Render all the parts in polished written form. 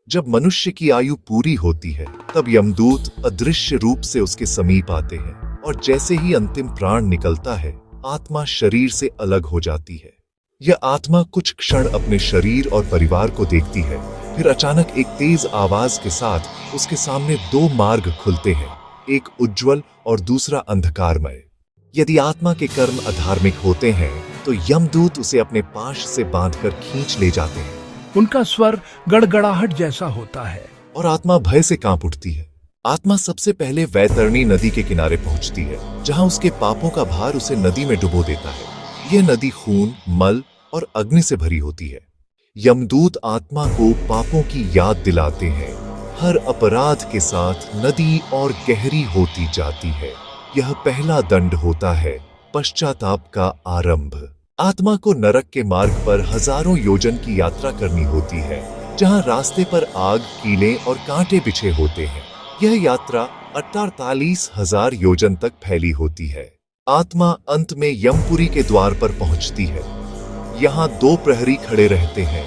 जब मनुष्य की आयु पूरी होती है तब यमदूत अदृश्य रूप से उसके समीप आते हैं और जैसे ही अंतिम प्राण निकलता है आत्मा शरीर से अलग हो जाती है। यह आत्मा कुछ क्षण अपने शरीर और परिवार को देखती है, फिर अचानक एक तेज आवाज के साथ उसके सामने दो मार्ग खुलते हैं, एक उज्जवल और दूसरा अंधकारमय। यदि आत्मा के कर्म अधार्मिक होते हैं तो यमदूत उसे अपने पाश से बांधकर खींच ले जाते हैं। उनका स्वर गड़गड़ाहट जैसा होता है और आत्मा भय से कांप उठती है। आत्मा सबसे पहले वैतरणी नदी के किनारे पहुंचती है, जहां उसके पापों का भार उसे नदी में डुबो देता है। यह नदी खून, मल और अग्नि से भरी होती है। यमदूत आत्मा को पापों की याद दिलाते हैं। हर अपराध के साथ नदी और गहरी होती जाती है। यह पहला दंड होता है, पश्चाताप का आरंभ। आत्मा को नरक के मार्ग पर हजारों योजन की यात्रा करनी होती है, जहां रास्ते पर आग, कीले और कांटे बिछे होते हैं। यह यात्रा 48,000 योजन तक फैली होती है। आत्मा अंत में यमपुरी के द्वार पर पहुंचती है। यहाँ दो प्रहरी खड़े रहते हैं,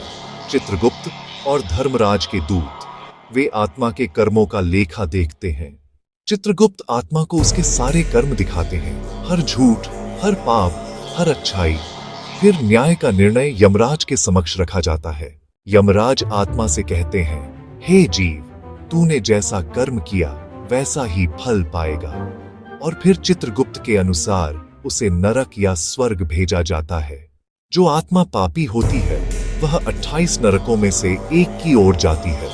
चित्रगुप्त और धर्मराज के दूत। वे आत्मा के कर्मों का लेखा देखते हैं। चित्रगुप्त आत्मा को उसके सारे कर्म दिखाते हैं, हर झूठ, हर पाप, हर अच्छाई। फिर न्याय का निर्णय यमराज के समक्ष रखा जाता है। यमराज आत्मा से कहते हैं, हे जीव, तूने जैसा कर्म किया वैसा ही फल पाएगा। और फिर चित्रगुप्त के अनुसार उसे नरक या स्वर्ग भेजा जाता है। जो आत्मा पापी होती है वह 28 नरकों में से एक की ओर जाती है,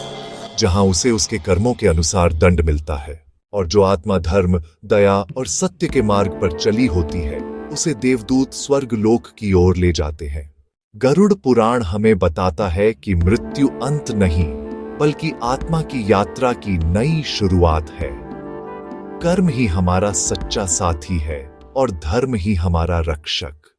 जहां उसे उसके कर्मों के अनुसार दंड मिलता है। और जो आत्मा धर्म, दया और सत्य के मार्ग पर चली होती है उसे देवदूत स्वर्ग लोक की ओर ले जाते हैं। गरुड़ पुराण हमें बताता है कि मृत्यु अंत नहीं, बल्कि आत्मा की यात्रा की नई शुरुआत है। कर्म ही हमारा सच्चा साथी है और धर्म ही हमारा रक्षक।